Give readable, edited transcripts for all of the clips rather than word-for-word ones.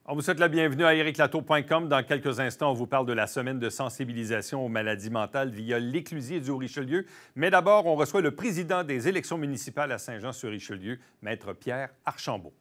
On vous souhaite la bienvenue à ericlatour.com. Dans quelques instants, on vous parle de la semaine de sensibilisation aux maladies mentales via l'Éclusier du Haut-Richelieu. Mais d'abord, on reçoit le président des élections municipales à Saint-Jean-sur-Richelieu, Maître Pierre Archambault.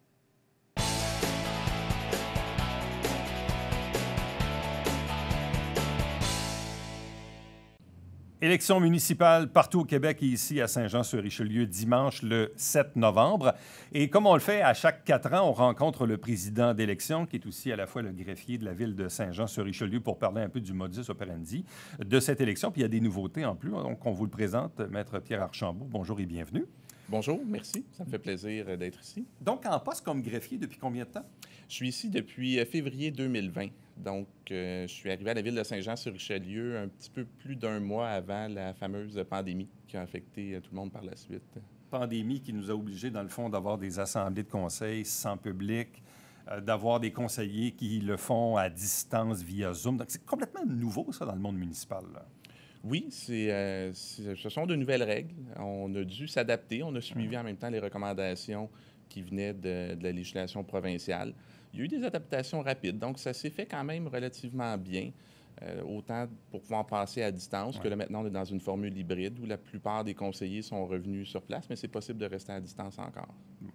Élections municipales partout au Québec et ici à Saint-Jean-sur-Richelieu dimanche le 7 novembre. Et comme on le fait à chaque 4 ans, on rencontre le président d'élection qui est aussi à la fois le greffier de la ville de Saint-Jean-sur-Richelieu pour parler un peu du modus operandi de cette élection. Puis il y a des nouveautés en plus, donc on vous le présente, Maître Pierre Archambault. Bonjour et bienvenue. Bonjour, merci. Ça me fait plaisir d'être ici. Donc en poste comme greffier depuis combien de temps? Je suis ici depuis février 2020. Donc, je suis arrivé à la ville de Saint-Jean-sur-Richelieu un petit peu plus d'un mois avant la fameuse pandémie qui a affecté tout le monde par la suite. Pandémie qui nous a obligés, dans le fond, d'avoir des assemblées de conseils sans public, d'avoir des conseillers qui le font à distance via Zoom. Donc, c'est complètement nouveau, ça, dans le monde municipal, là. Oui, ce sont de nouvelles règles. On a dû s'adapter. On a suivi en même temps les recommandations qui venaient de la législation provinciale. Il y a eu des adaptations rapides, donc ça s'est fait quand même relativement bien, autant pour pouvoir passer à distance que là, maintenant, on est dans une formule hybride où la plupart des conseillers sont revenus sur place, mais c'est possible de rester à distance encore.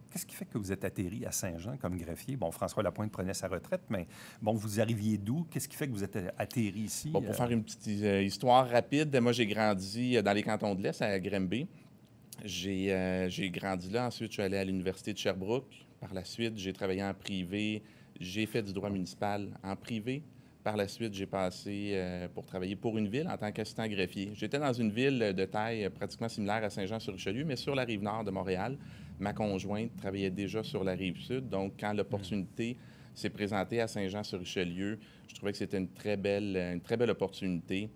Qu'est-ce qui fait que vous êtes atterri à Saint-Jean comme greffier? Bon, François Lapointe prenait sa retraite, mais bon, vous arriviez d'où? Qu'est-ce qui fait que vous êtes atterri ici? Bon, pour faire une petite histoire rapide, moi, j'ai grandi dans les cantons de l'Est, à Granby. J'ai grandi là. Ensuite, je suis allé à l'Université de Sherbrooke. Par la suite, j'ai travaillé en privé. J'ai fait du droit municipal en privé. Par la suite, j'ai passé pour travailler pour une ville en tant qu'assistant greffier. J'étais dans une ville de taille pratiquement similaire à Saint-Jean-sur-Richelieu, mais sur la rive nord de Montréal. Ma conjointe travaillait déjà sur la rive sud. Donc, quand l'opportunité s'est présentée à Saint-Jean-sur-Richelieu, je trouvais que c'était une très belle opportunité.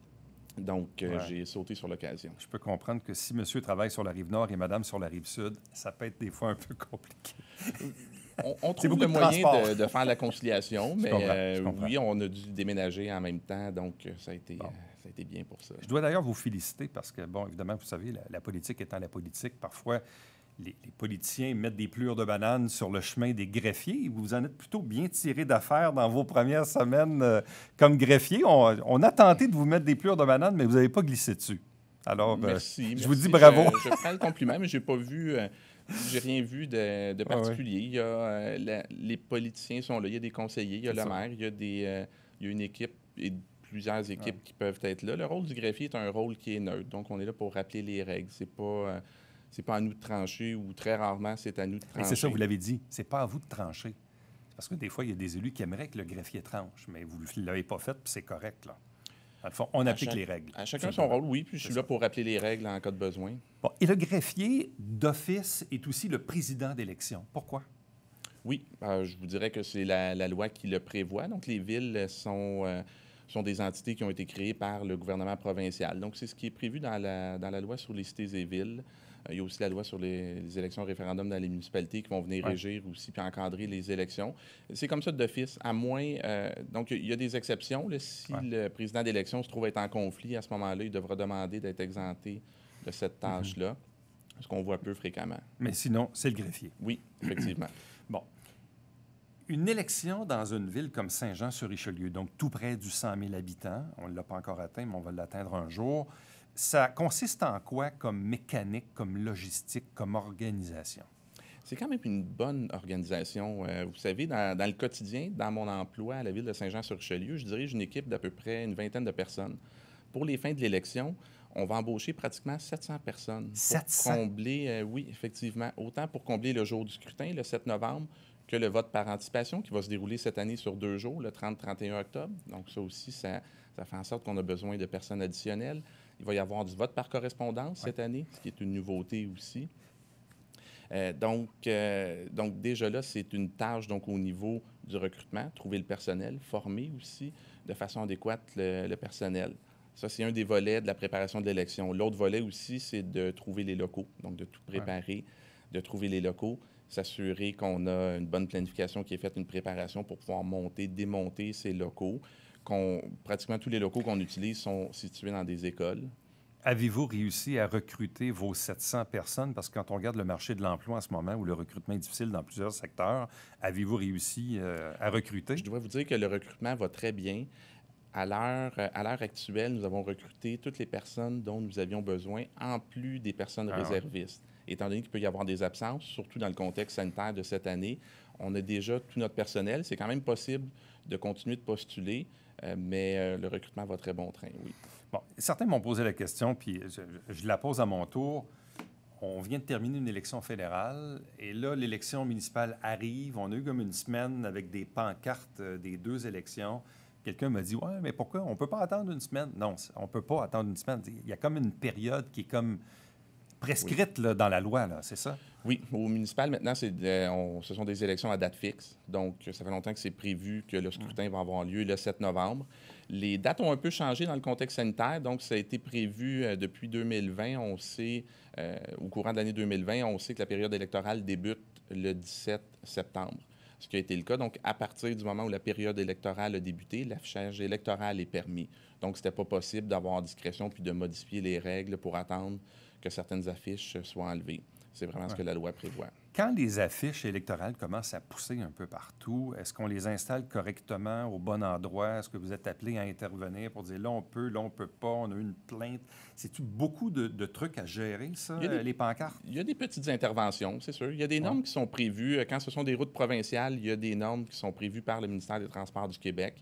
Donc, j'ai sauté sur l'occasion. Je peux comprendre que si monsieur travaille sur la rive nord et madame sur la rive sud, ça peut être des fois un peu compliqué. On trouve le moyen de faire la conciliation, mais je comprends. oui, on a dû déménager en même temps, donc ça a été bien pour ça. Je dois d'ailleurs vous féliciter parce que, bon, évidemment, vous savez, la politique étant la politique, parfois, les politiciens mettent des plures de bananes sur le chemin des greffiers. Vous en êtes plutôt bien tiré d'affaire dans vos premières semaines comme greffier. On a tenté de vous mettre des plures de bananes, mais vous n'avez pas glissé dessus. Alors, merci. Je vous dis bravo. Je prends le compliment, mais je n'ai pas vu... J'ai rien vu de particulier. Il y a, les politiciens sont là, il y a des conseillers, il y a le maire, il y a une équipe et plusieurs équipes qui peuvent être là. Le rôle du greffier est un rôle qui est neutre, donc on est là pour rappeler les règles. C'est pas à nous de trancher ou très rarement c'est à nous de trancher. Et c'est ça, vous l'avez dit, c'est pas à vous de trancher. Parce que des fois, il y a des élus qui aimeraient que le greffier tranche, mais vous ne l'avez pas fait, puis c'est correct, là. Dans le fond, on applique les règles. À chacun son rôle, oui, puis je suis là pour rappeler les règles en cas de besoin. Bon, et le greffier, d'office, est aussi le président d'élection. Pourquoi? Oui, je vous dirais que c'est la loi qui le prévoit. Donc, les villes sont des entités qui ont été créées par le gouvernement provincial. Donc, c'est ce qui est prévu dans la loi sur les cités et villes. Il y a aussi la loi sur les élections référendums dans les municipalités qui vont venir régir aussi puis encadrer les élections. C'est comme ça d'office, à moins... donc, il y a des exceptions. Là, si le président d'élection se trouve être en conflit, à ce moment-là, il devra demander d'être exempté de cette tâche-là, ce qu'on voit peu fréquemment. Mais sinon, c'est le greffier. Oui, effectivement. Bon. Une élection dans une ville comme Saint-Jean-sur-Richelieu, donc tout près du 100 000 habitants, on ne l'a pas encore atteint, mais on va l'atteindre un jour, ça consiste en quoi comme mécanique, comme logistique, comme organisation? C'est quand même une bonne organisation. Vous savez, dans le quotidien, dans mon emploi à la ville de Saint-Jean-sur-Richelieu, je dirige une équipe d'à peu près une vingtaine de personnes. Pour les fins de l'élection, on va embaucher pratiquement 700 personnes. 700? Pour combler, oui, effectivement, autant pour combler le jour du scrutin, le 7 novembre, que le vote par anticipation qui va se dérouler cette année sur 2 jours, le 30-31 octobre. Donc ça aussi, ça fait en sorte qu'on a besoin de personnes additionnelles. Il va y avoir du vote par correspondance cette année, ce qui est une nouveauté aussi. Donc, déjà là, c'est une tâche donc, au niveau du recrutement, trouver le personnel, former aussi de façon adéquate le personnel. Ça, c'est un des volets de la préparation de l'élection. L'autre volet aussi, c'est de trouver les locaux, donc de tout préparer, de trouver les locaux, s'assurer qu'on a une bonne planification qui est faite, une préparation pour pouvoir monter, démonter ces locaux. Pratiquement tous les locaux qu'on utilise sont situés dans des écoles. Avez-vous réussi à recruter vos 700 personnes? Parce que quand on regarde le marché de l'emploi en ce moment, où le recrutement est difficile dans plusieurs secteurs, avez-vous réussi à recruter? Je dois vous dire que le recrutement va très bien. À l'heure actuelle, nous avons recruté toutes les personnes dont nous avions besoin, en plus des personnes Ah, ouais. réservistes. Étant donné qu'il peut y avoir des absences, surtout dans le contexte sanitaire de cette année, on a déjà tout notre personnel. C'est quand même possible de continuer de postuler, mais le recrutement va très bon train, oui. Bon, certains m'ont posé la question, puis je la pose à mon tour. On vient de terminer une élection fédérale et là, l'élection municipale arrive. On a eu comme une semaine avec des pancartes des deux élections. Quelqu'un m'a dit, ouais, mais pourquoi? On ne peut pas attendre une semaine. Non, on ne peut pas attendre une semaine. Il y a comme une période qui est comme Oui. prescrite là, dans la loi, là, c'est ça? Oui, au municipal, maintenant, ce sont des élections à date fixe. Donc, ça fait longtemps que c'est prévu que le scrutin va avoir lieu le 7 novembre. Les dates ont un peu changé dans le contexte sanitaire. Donc, ça a été prévu depuis 2020. On sait, au courant de l'année 2020, on sait que la période électorale débute le 17 septembre, ce qui a été le cas. Donc, à partir du moment où la période électorale a débuté, l'affichage électoral est permis. Donc, ce n'était pas possible d'avoir discrétion puis de modifier les règles pour attendre que certaines affiches soient enlevées. C'est vraiment ce que la loi prévoit. Quand les affiches électorales commencent à pousser un peu partout, est-ce qu'on les installe correctement au bon endroit? Est-ce que vous êtes appelé à intervenir pour dire là, on peut, là, on peut pas, on a eu une plainte? C'est-tu beaucoup de trucs à gérer, ça, les pancartes? Il y a des petites interventions, c'est sûr. Il y a des normes qui sont prévues. Quand ce sont des routes provinciales, il y a des normes qui sont prévues par le ministère des Transports du Québec.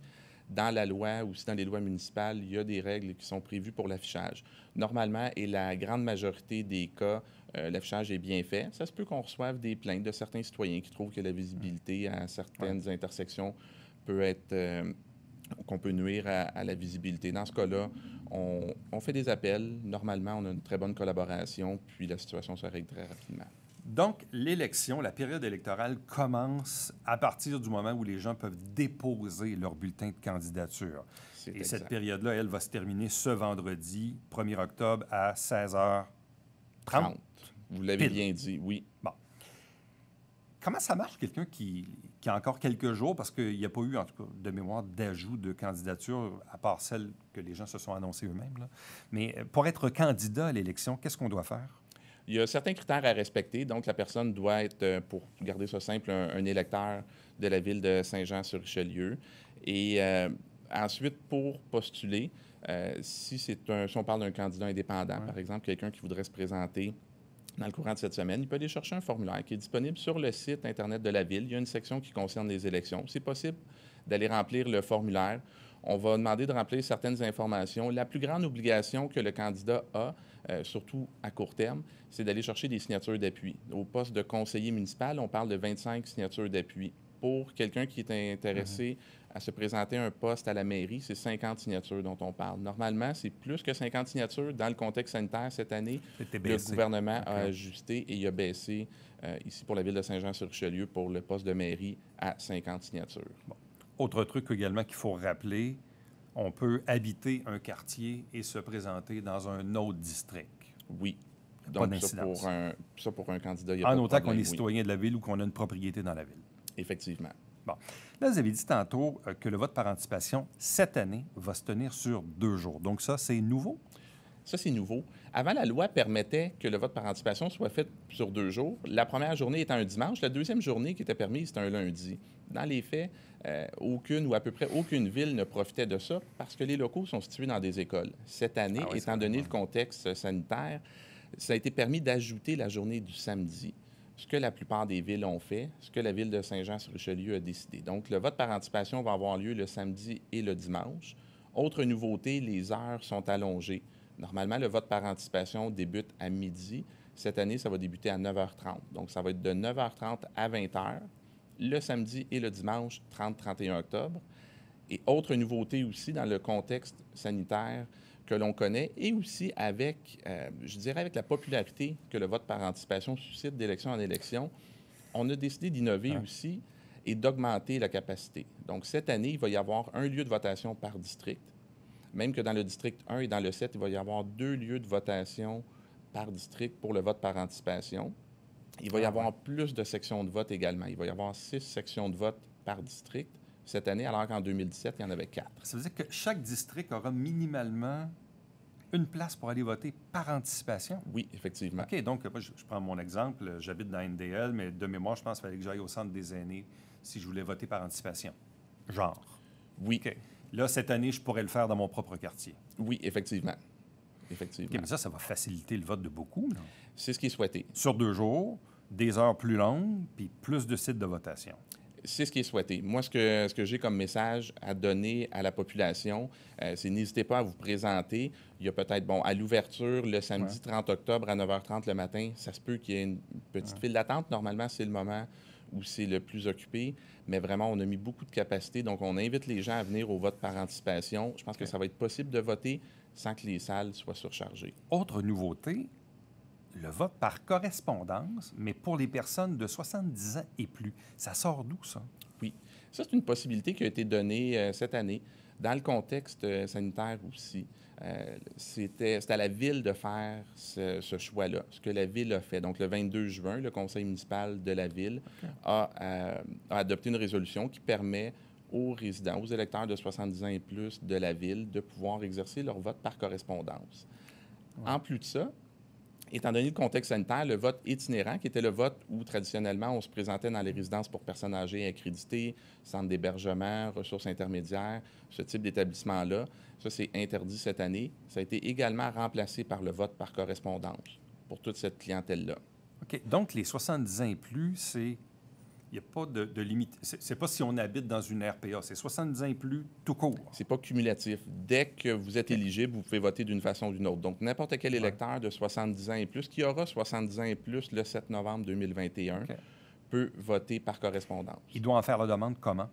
Dans la loi, aussi dans les lois municipales, il y a des règles qui sont prévues pour l'affichage. Normalement, et la grande majorité des cas, l'affichage est bien fait. Ça se peut qu'on reçoive des plaintes de certains citoyens qui trouvent que la visibilité à certaines intersections peut être... qu'on peut nuire à la visibilité. Dans ce cas-là, on fait des appels. Normalement, on a une très bonne collaboration, puis la situation se règle très rapidement. Donc, l'élection, la période électorale commence à partir du moment où les gens peuvent déposer leur bulletin de candidature. C'est Et exact. cette période-là, elle va se terminer ce vendredi, 1er octobre, à 16h30. 30. Vous l'avez Pile. bien dit, oui. Bon. Comment ça marche, quelqu'un qui a encore quelques jours, parce qu'il n'y a pas eu, en tout cas, de mémoire d'ajout de candidature, à part celle que les gens se sont annoncées eux-mêmes, là. Mais pour être candidat à l'élection, qu'est-ce qu'on doit faire? Il y a certains critères à respecter. Donc, la personne doit être, pour garder ça simple, un électeur de la ville de Saint-Jean-sur-Richelieu. Et ensuite, pour postuler, si on parle d'un candidat indépendant, par exemple, quelqu'un qui voudrait se présenter dans le courant de cette semaine, il peut aller chercher un formulaire qui est disponible sur le site Internet de la ville. Il y a une section qui concerne les élections. C'est possible d'aller remplir le formulaire. On va demander de remplir certaines informations. La plus grande obligation que le candidat a, surtout à court terme, c'est d'aller chercher des signatures d'appui. Au poste de conseiller municipal, on parle de 25 signatures d'appui. Pour quelqu'un qui est intéressé à se présenter à un poste à la mairie, c'est 50 signatures dont on parle. Normalement, c'est plus que 50 signatures. Dans le contexte sanitaire, cette année, le gouvernement a ajusté et il a baissé, ici pour la ville de Saint-Jean-sur-Richelieu, pour le poste de mairie, à 50 signatures. Bon. Autre truc également qu'il faut rappeler, on peut habiter un quartier et se présenter dans un autre district. Oui. Pas Donc, d'incidence. ça, pour un candidat, il n'y a pas En de autant qu'on problème, est citoyen de la ville ou qu'on a une propriété dans la ville. Effectivement. Bon. Là, vous avez dit tantôt que le vote par anticipation, cette année, va se tenir sur 2 jours. Donc ça, c'est nouveau? Ça, c'est nouveau. Avant, la loi permettait que le vote par anticipation soit fait sur 2 jours. La première journée était un dimanche. La deuxième journée qui était permise, c'était un lundi. Dans les faits, aucune ou à peu près aucune ville ne profitait de ça parce que les locaux sont situés dans des écoles. Cette année, étant donné le contexte sanitaire, ça a été permis d'ajouter la journée du samedi, ce que la plupart des villes ont fait, ce que la ville de Saint-Jean-sur-Richelieu a décidé. Donc, le vote par anticipation va avoir lieu le samedi et le dimanche. Autre nouveauté, les heures sont allongées. Normalement, le vote par anticipation débute à midi. Cette année, ça va débuter à 9h30. Donc, ça va être de 9h30 à 20h, le samedi et le dimanche 30-31 octobre. Et autre nouveauté aussi dans le contexte sanitaire que l'on connaît, et aussi avec, je dirais, avec la popularité que le vote par anticipation suscite d'élection en élection, on a décidé d'innover aussi et d'augmenter la capacité. Donc, cette année, il va y avoir un lieu de votation par district. Même que dans le district 1 et dans le 7, il va y avoir 2 lieux de votation par district pour le vote par anticipation. Il va y avoir plus de sections de vote également. Il va y avoir 6 sections de vote par district cette année, alors qu'en 2017, il y en avait 4. Ça veut dire que chaque district aura minimalement Une place pour aller voter par anticipation? Oui, effectivement. OK, donc moi, je prends mon exemple. J'habite dans NDL, mais de mémoire, je pense qu'il fallait que j'aille au centre des aînés si je voulais voter par anticipation. Genre. Oui. OK. Là, cette année, je pourrais le faire dans mon propre quartier. Oui, effectivement. Effectivement. OK, mais ça va faciliter le vote de beaucoup, là. C'est ce qui est souhaité. Sur 2 jours, des heures plus longues, puis plus de sites de votation. C'est ce qui est souhaité. Moi, ce que j'ai comme message à donner à la population, c'est n'hésitez pas à vous présenter. Il y a peut-être, à l'ouverture, le samedi 30 octobre à 9h30 le matin, ça se peut qu'il y ait une petite file d'attente. Normalement, c'est le moment où c'est le plus occupé. Mais vraiment, on a mis beaucoup de capacité. Donc, on invite les gens à venir au vote par anticipation. Je pense que ça va être possible de voter sans que les salles soient surchargées. Autre nouveauté, le vote par correspondance, mais pour les personnes de 70 ans et plus. Ça sort d'où, ça? Oui. Ça, c'est une possibilité qui a été donnée cette année. Dans le contexte sanitaire aussi, c'était à la Ville de faire ce choix-là, ce que la Ville a fait. Donc, le 22 juin, le Conseil municipal de la Ville a adopté une résolution qui permet aux résidents, aux électeurs de 70 ans et plus de la Ville de pouvoir exercer leur vote par correspondance. Ouais. En plus de ça, étant donné le contexte sanitaire, le vote itinérant, qui était le vote où, traditionnellement, on se présentait dans les résidences pour personnes âgées accréditées, centres d'hébergement, ressources intermédiaires, ce type d'établissement-là, ça, c'est interdit cette année. Ça a été également remplacé par le vote par correspondance pour toute cette clientèle-là. OK. Donc, les 70 ans et plus, c'est... Il n'y a pas de limite. C'est pas si on habite dans une RPA. C'est 70 ans et plus tout court. C'est pas cumulatif. Dès que vous êtes éligible, vous pouvez voter d'une façon ou d'une autre. Donc, n'importe quel électeur de 70 ans et plus, qui aura 70 ans et plus le 7 novembre 2021, peut voter par correspondance. Il doit en faire la demande comment?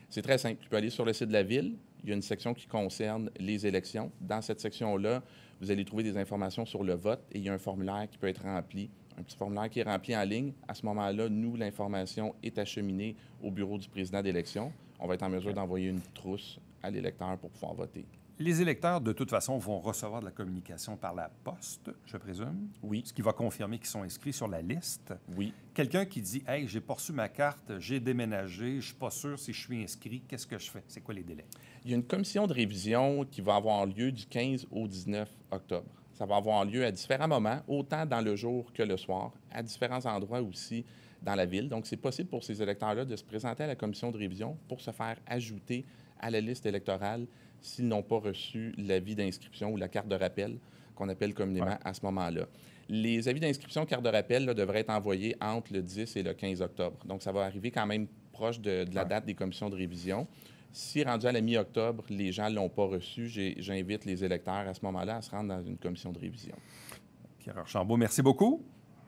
C'est très simple. Tu peux aller sur le site de la Ville. Il y a une section qui concerne les élections. Dans cette section-là, vous allez trouver des informations sur le vote et il y a un formulaire qui peut être rempli. Un petit formulaire qui est rempli en ligne. À ce moment-là, nous, l'information est acheminée au bureau du président d'élection. On va être en mesure d'envoyer une trousse à l'électeur pour pouvoir voter. Les électeurs, de toute façon, vont recevoir de la communication par la poste, je présume? Oui. Ce qui va confirmer qu'ils sont inscrits sur la liste? Oui. Quelqu'un qui dit « Hey, j'ai pas reçu ma carte, j'ai déménagé, je suis pas sûr si je suis inscrit, qu'est-ce que je fais? » C'est quoi les délais? Il y a une commission de révision qui va avoir lieu du 15 au 19 octobre. Ça va avoir lieu à différents moments, autant dans le jour que le soir, à différents endroits aussi dans la ville. Donc, c'est possible pour ces électeurs-là de se présenter à la commission de révision pour se faire ajouter à la liste électorale s'ils n'ont pas reçu l'avis d'inscription ou la carte de rappel, qu'on appelle communément à ce moment-là. Les avis d'inscription, carte de rappel, là, devraient être envoyés entre le 10 et le 15 octobre. Donc, ça va arriver quand même proche de la date des commissions de révision. Si, rendu à la mi-octobre, les gens ne l'ont pas reçu, j'invite les électeurs à ce moment-là à se rendre dans une commission de révision. Pierre Archambault, merci beaucoup.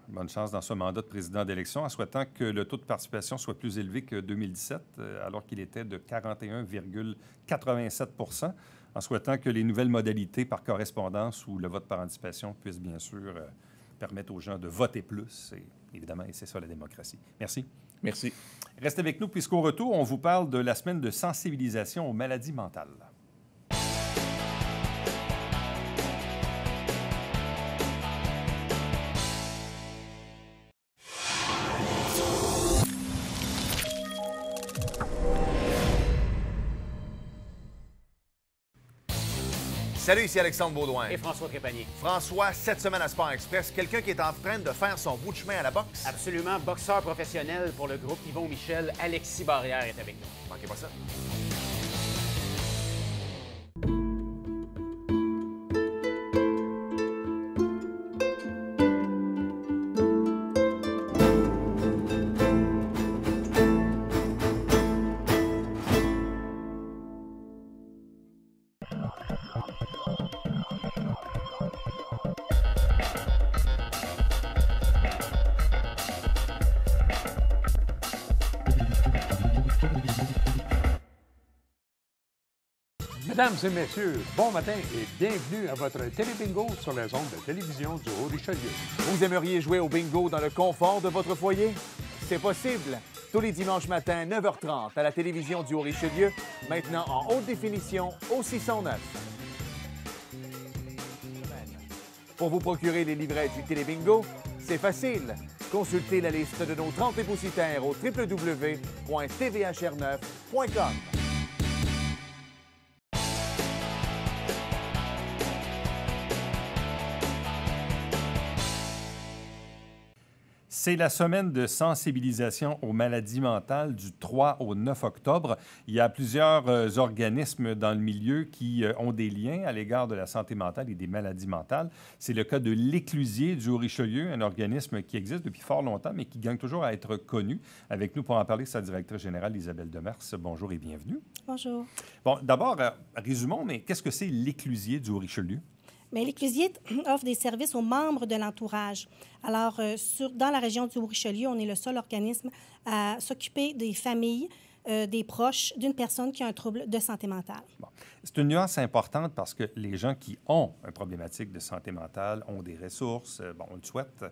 Bonne chance dans ce mandat de président d'élection, en souhaitant que le taux de participation soit plus élevé que 2017, alors qu'il était de 41,87 %, en souhaitant que les nouvelles modalités par correspondance ou le vote par anticipation puissent bien sûr permettre aux gens de voter plus. Et, évidemment, et c'est ça la démocratie. Merci. Merci. Restez avec nous, puisqu'au retour, on vous parle de la semaine de sensibilisation aux maladies mentales. Salut, ici Alexandre Baudouin. Et François Trépanier. François, cette semaine à Sport Express, quelqu'un qui est en train de faire son bout de chemin à la boxe. Absolument. Boxeur professionnel pour le groupe Yvon Michel, Alexis Barrière est avec nous. Manquez pas ça. Mesdames et messieurs, bon matin et bienvenue à votre télébingo sur les ondes de télévision du Haut-Richelieu. Vous aimeriez jouer au bingo dans le confort de votre foyer? C'est possible. Tous les dimanches matins, 9h30, à la télévision du Haut-Richelieu, maintenant en haute définition au 609. Pour vous procurer les livrets du télébingo, c'est facile. Consultez la liste de nos 30 dépositaires au www.tvhr9.com. C'est la semaine de sensibilisation aux maladies mentales du 3 au 9 octobre. Il y a plusieurs organismes dans le milieu qui ont des liens à l'égard de la santé mentale et des maladies mentales. C'est le cas de l'Éclusier du Haut-Richelieu, un organisme qui existe depuis fort longtemps, mais qui gagne toujours à être connu. Avec nous pour en parler, sa directrice générale, Isabelle Demers. Bonjour et bienvenue. Bonjour. Bon, d'abord, résumons, mais qu'est-ce que c'est l'Éclusier du Haut-Richelieu? Mais l'Éclusier offre des services aux membres de l'entourage. Alors, dans la région du Haut-Richelieu, on est le seul organisme à s'occuper des familles, des proches d'une personne qui a un trouble de santé mentale. Bon. C'est une nuance importante parce que les gens qui ont une problématique de santé mentale ont des ressources, bon, on le souhaite,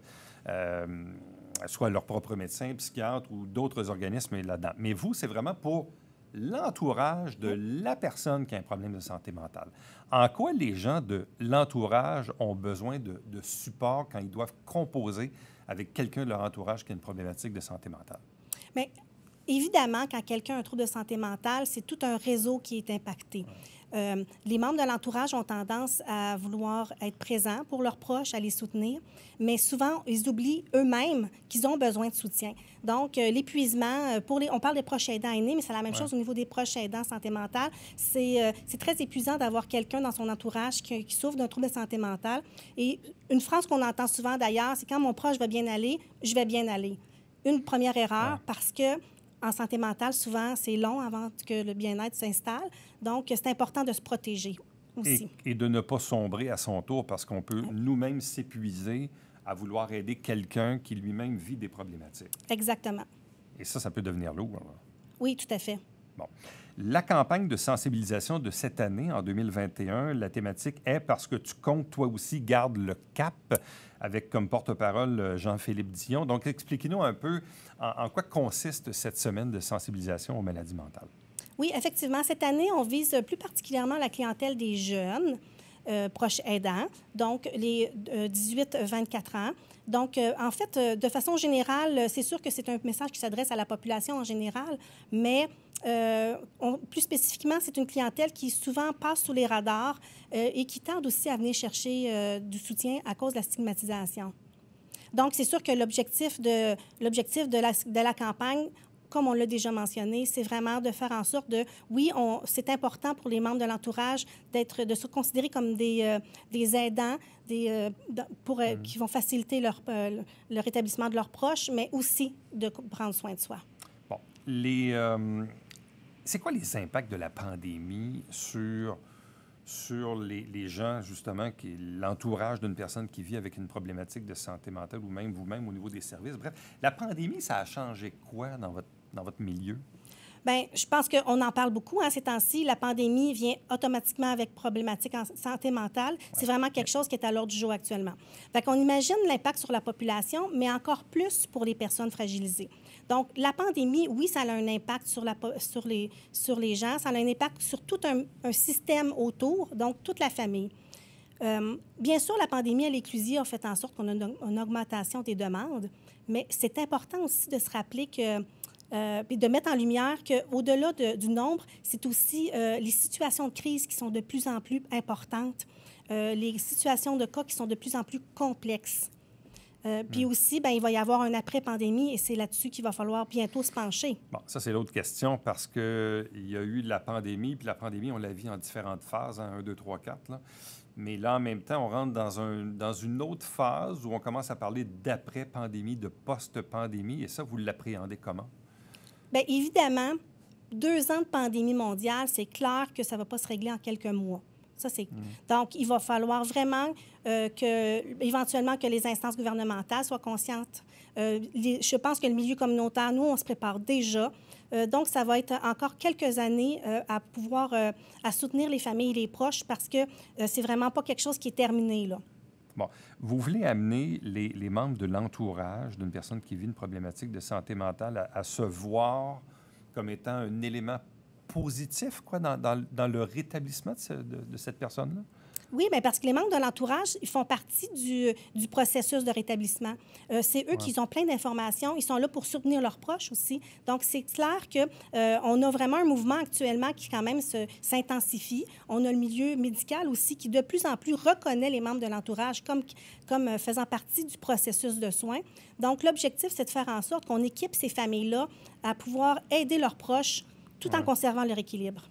soit leur propre médecin, psychiatre ou d'autres organismes là-dedans. Mais vous, c'est vraiment pour l'entourage de la personne qui a un problème de santé mentale. En quoi les gens de l'entourage ont besoin de support quand ils doivent composer avec quelqu'un de leur entourage qui a une problématique de santé mentale? Bien, évidemment, quand quelqu'un a un trouble de santé mentale, c'est tout un réseau qui est impacté. Les membres de l'entourage ont tendance à vouloir être présents pour leurs proches, à les soutenir, mais souvent, ils oublient eux-mêmes qu'ils ont besoin de soutien. Donc, l'épuisement, on parle des proches aidants aînés, mais c'est la même chose au niveau des proches aidants santé mentale. C'est très épuisant d'avoir quelqu'un dans son entourage qui souffre d'un trouble de santé mentale. Et une phrase qu'on entend souvent d'ailleurs, c'est « quand mon proche va bien aller, je vais bien aller ». Une première erreur parce que en santé mentale, souvent, c'est long avant que le bien-être s'installe. Donc, c'est important de se protéger aussi. Et de ne pas sombrer à son tour parce qu'on peut nous-mêmes s'épuiser à vouloir aider quelqu'un qui lui-même vit des problématiques. Exactement. Et ça peut devenir lourd. Là. Oui, tout à fait. Bon. La campagne de sensibilisation de cette année, en 2021, la thématique est « Parce que tu comptes, toi aussi, garde le cap », avec comme porte-parole Jean-Philippe Dion. Donc, expliquez-nous un peu en quoi consiste cette semaine de sensibilisation aux maladies mentales. Oui, effectivement. Cette année, on vise plus particulièrement la clientèle des jeunes proches aidants, donc les 18-24 ans. Donc, en fait, de façon générale, c'est sûr que c'est un message qui s'adresse à la population en général, mais plus spécifiquement, c'est une clientèle qui souvent passe sous les radars et qui tarde aussi à venir chercher du soutien à cause de la stigmatisation. Donc, c'est sûr que l'objectif de la campagne, comme on l'a déjà mentionné, c'est vraiment de faire en sorte c'est important pour les membres de l'entourage de se considérer comme des aidants qui vont faciliter le rétablissement de leurs proches, mais aussi de prendre soin de soi. Bon, c'est quoi les impacts de la pandémie sur les gens, justement, l'entourage d'une personne qui vit avec une problématique de santé mentale ou même vous-même au niveau des services? Bref, la pandémie, ça a changé quoi dans votre milieu? Bien, je pense qu'on en parle beaucoup ces temps-ci. La pandémie vient automatiquement avec problématiques en santé mentale. C'est vraiment quelque chose qui est à l'ordre du jour actuellement. Fait qu'on imagine l'impact sur la population, mais encore plus pour les personnes fragilisées. Donc, la pandémie, oui, ça a un impact sur les gens. Ça a un impact sur tout un système autour, donc toute la famille. Bien sûr, la pandémie à l'Éclusier a fait en sorte qu'on a une augmentation des demandes, mais c'est important aussi de se rappeler puis de mettre en lumière qu'au-delà du nombre, c'est aussi les situations de crise qui sont de plus en plus importantes, les situations de cas qui sont de plus en plus complexes. Puis aussi, bien, il va y avoir un après-pandémie et c'est là-dessus qu'il va falloir bientôt se pencher. Bon, ça, c'est l'autre question parce qu'il y a eu la pandémie, puis la pandémie, on la vit en différentes phases, 1, 2, 3, 4, là. Mais là, en même temps, on rentre dans une autre phase où on commence à parler d'après-pandémie, de post-pandémie, et ça, vous l'appréhendez comment? Bien, évidemment, 2 ans de pandémie mondiale, c'est clair que ça ne va pas se régler en quelques mois. Ça, c'est... Donc, il va falloir vraiment éventuellement que les instances gouvernementales soient conscientes. Je pense que le milieu communautaire, nous, on se prépare déjà. Donc, ça va être encore quelques années à soutenir les familles et les proches parce que c'est vraiment pas quelque chose qui est terminé, là. Bon, vous voulez amener les membres de l'entourage d'une personne qui vit une problématique de santé mentale à se voir comme étant un élément positif quoi, dans le rétablissement de cette personne-là? Oui, bien parce que les membres de l'entourage, ils font partie du processus de rétablissement. C'est eux qui ont plein d'informations. Ils sont là pour soutenir leurs proches aussi. Donc, c'est clair qu'on a vraiment un mouvement actuellement qui, quand même, s'intensifie. On a le milieu médical aussi qui, de plus en plus, reconnaît les membres de l'entourage comme faisant partie du processus de soins. Donc, l'objectif, c'est de faire en sorte qu'on équipe ces familles-là à pouvoir aider leurs proches tout en conservant leur équilibre.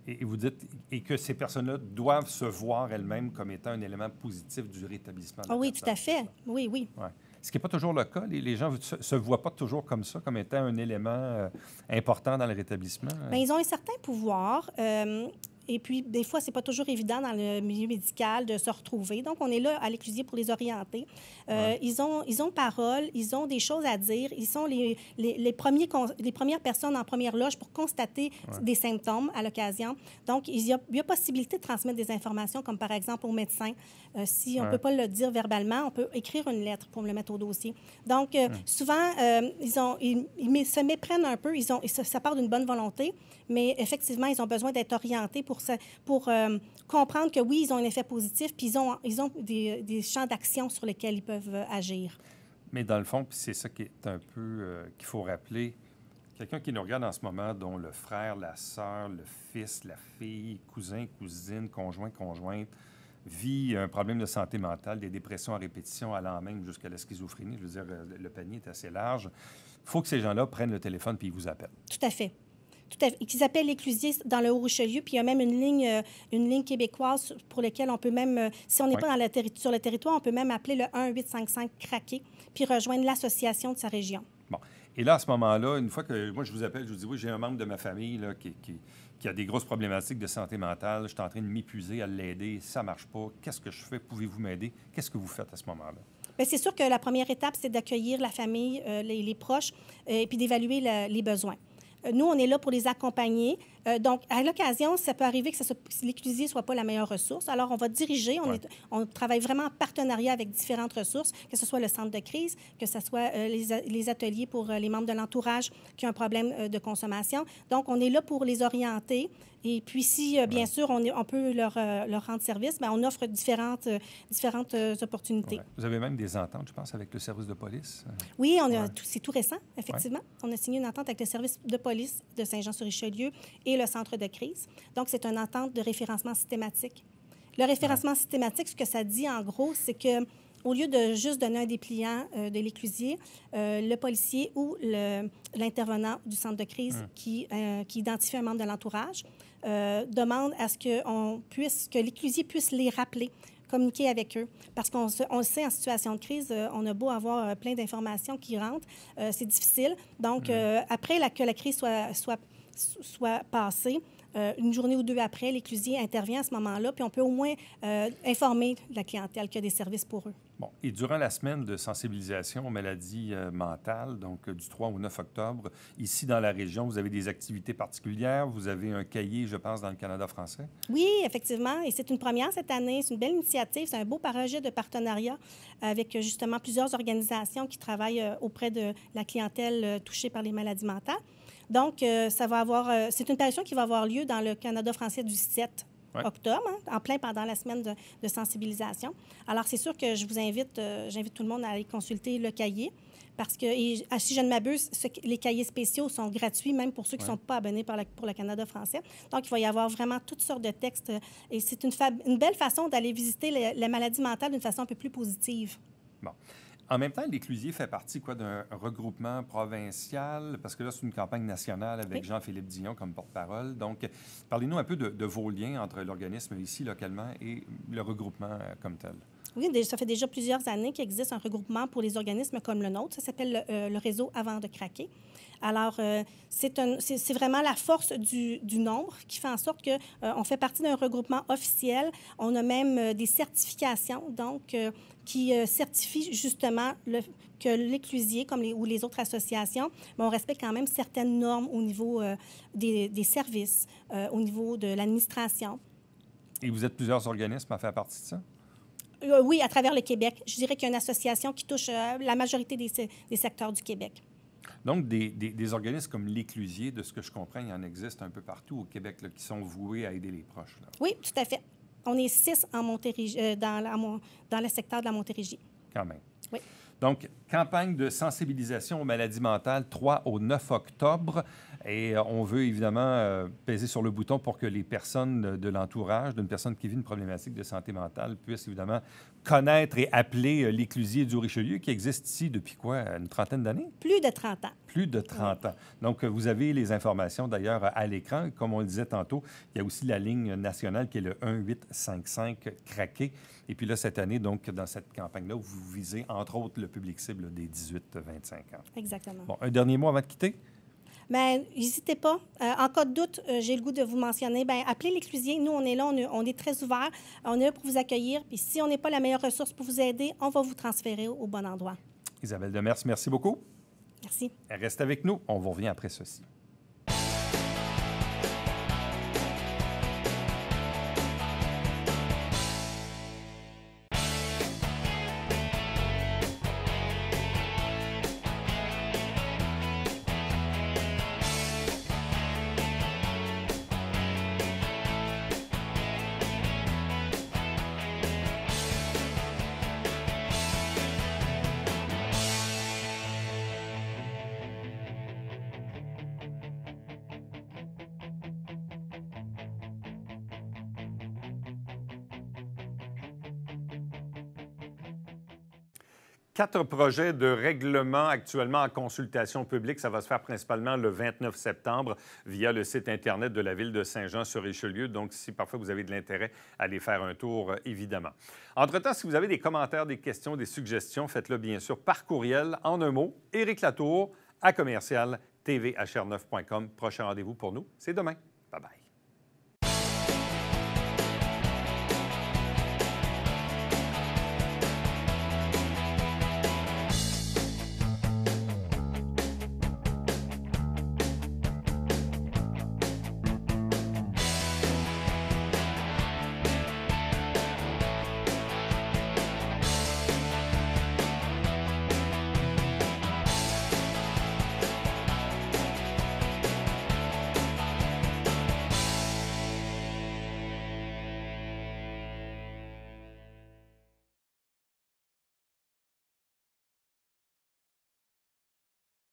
Et vous dites que ces personnes-là doivent se voir elles-mêmes comme étant un élément positif du rétablissement de la Oui, personne. tout à fait. Oui, oui. Ouais. Ce qui n'est pas toujours le cas. Les gens ne se voient pas toujours comme ça, comme étant un élément important dans le rétablissement. Bien, ils ont un certain pouvoir. Et puis, des fois, c'est pas toujours évident dans le milieu médical de se retrouver. Donc, on est là à l'Éclusier pour les orienter. Ils ont parole, ils ont des choses à dire. Ils sont les premières personnes en première loge pour constater des symptômes à l'occasion. Donc, il y a possibilité de transmettre des informations, comme par exemple au médecin. Si on ne peut pas le dire verbalement, on peut écrire une lettre pour le mettre au dossier. Donc, souvent, ils se méprennent un peu. Ça part d'une bonne volonté, mais effectivement, ils ont besoin d'être orientés pour comprendre que oui, ils ont un effet positif, puis ils ont des champs d'action sur lesquels ils peuvent agir. Mais dans le fond, puis c'est ça qui est un peu qu'il faut rappeler, quelqu'un qui nous regarde en ce moment, dont le frère, la sœur, le fils, la fille, cousin, cousine, conjoint, conjointe, vit un problème de santé mentale, des dépressions à répétition allant même jusqu'à la schizophrénie, je veux dire, le panier est assez large. Il faut que ces gens-là prennent le téléphone puis ils vous appellent. Tout à fait. Tout à fait. Ils appellent l'Éclusier dans le Haut-Richelieu, puis il y a même une ligne québécoise pour laquelle on peut même, si on n'est pas sur le territoire, on peut même appeler le 1-855-CRAQUÉ, puis rejoindre l'association de sa région. Bon. Et là, à ce moment-là, une fois que moi, je vous appelle, je vous dis, oui, j'ai un membre de ma famille là, qui a des grosses problématiques de santé mentale, je suis en train de m'épuiser à l'aider, ça ne marche pas, qu'est-ce que je fais? Pouvez-vous m'aider? Qu'est-ce que vous faites à ce moment-là? Bien, c'est sûr que la première étape, c'est d'accueillir la famille, les proches, et puis d'évaluer les besoins. Nous, on est là pour les accompagner. Donc, à l'occasion, ça peut arriver que l'Éclusier ne soit pas la meilleure ressource. Alors, on va diriger. On travaille vraiment en partenariat avec différentes ressources, que ce soit le centre de crise, que ce soit les ateliers pour les membres de l'entourage qui ont un problème de consommation. Donc, on est là pour les orienter. Et puis, si, bien sûr, on peut leur rendre service, bien, on offre différentes opportunités. Ouais. Vous avez même des ententes, je pense, avec le service de police? Oui, c'est tout récent, effectivement. On a signé une entente avec le service de police de Saint-Jean-sur-Richelieu et le centre de crise. Donc, c'est une entente de référencement systématique. Le référencement systématique, ce que ça dit, en gros, c'est que au lieu de juste donner un dépliant de l'Éclusier, le policier ou l'intervenant du centre de crise qui identifie un membre de l'entourage demande à ce que l'Éclusier puisse les rappeler, communiquer avec eux. Parce qu'on le sait, en situation de crise, on a beau avoir plein d'informations qui rentrent, c'est difficile. Donc, après que la crise soit passée, une journée ou deux après, l'Éclusier intervient à ce moment-là, puis on peut au moins informer la clientèle qu'il y a des services pour eux. Bon. Et durant la semaine de sensibilisation aux maladies mentales, donc du 3 au 9 octobre, ici dans la région, vous avez des activités particulières. Vous avez un cahier, je pense, dans le Canada français. Oui, effectivement. Et c'est une première cette année. C'est une belle initiative. C'est un beau projet de partenariat avec justement plusieurs organisations qui travaillent auprès de la clientèle touchée par les maladies mentales. Donc, c'est une parution qui va avoir lieu dans le Canada français du 7 octobre, en plein pendant la semaine de sensibilisation. Alors, c'est sûr que j'invite tout le monde à aller consulter le cahier parce que, si je ne m'abuse, les cahiers spéciaux sont gratuits, même pour ceux qui ne sont pas abonnés pour le Canada français. Donc, il va y avoir vraiment toutes sortes de textes et c'est une belle façon d'aller visiter la maladie mentale d'une façon un peu plus positive. Bon. En même temps, l'Éclusier fait partie d'un regroupement provincial, parce que là, c'est une campagne nationale avec Jean-Philippe Dion comme porte-parole. Donc, parlez-nous un peu de vos liens entre l'organisme ici, localement, et le regroupement comme tel. Oui, ça fait déjà plusieurs années qu'il existe un regroupement pour les organismes comme le nôtre. Ça s'appelle le réseau Avant de craquer. Alors, c'est vraiment la force du nombre qui fait en sorte qu'on fait partie d'un regroupement officiel. On a même des certifications, donc, qui certifient justement que l'Éclusier, ou les autres associations, on respecte quand même certaines normes au niveau des services, au niveau de l'administration. Et vous êtes plusieurs organismes à faire partie de ça? Oui, à travers le Québec. Je dirais qu'il y a une association qui touche la majorité des secteurs du Québec. Donc, des organismes comme l'Éclusier, de ce que je comprends, il y en existe un peu partout au Québec là, qui sont voués à aider les proches. Là. Oui, tout à fait. on est 6 en Montérégie, dans le secteur de la Montérégie. Quand même. Oui. Donc, campagne de sensibilisation aux maladies mentales, 3 au 9 octobre. Et on veut évidemment peser sur le bouton pour que les personnes de l'entourage d'une personne qui vit une problématique de santé mentale puissent évidemment connaître et appeler l'Éclusier du Richelieu, qui existe ici depuis quoi? Une trentaine d'années? Plus de 30 ans. Plus de 30 ans. Donc, vous avez les informations d'ailleurs à l'écran. Comme on le disait tantôt, il y a aussi la ligne nationale qui est le 1-855 craqué. Et puis là, cette année, donc, dans cette campagne-là, vous visez entre autres le public cible des 18-25 ans. Exactement. Bon, un dernier mot avant de quitter? Bien, n'hésitez pas. En cas de doute, j'ai le goût de vous mentionner, bien, appelez l'Éclusier. Nous, on est là, on est très ouverts. On est là pour vous accueillir. Puis si on n'est pas la meilleure ressource pour vous aider, on va vous transférer au bon endroit. Isabelle Demers, merci beaucoup. Merci. Reste avec nous. On vous revient après ceci. Quatre projets de règlement actuellement en consultation publique. Ça va se faire principalement le 29 septembre via le site Internet de la Ville de Saint-Jean-sur-Richelieu. Donc, si parfois vous avez de l'intérêt, allez faire un tour, évidemment. Entre-temps, si vous avez des commentaires, des questions, des suggestions, faites-le bien sûr par courriel, en un mot, Éric Latour à commercial tvhr9.com. Prochain rendez-vous pour nous, c'est demain. Bye-bye.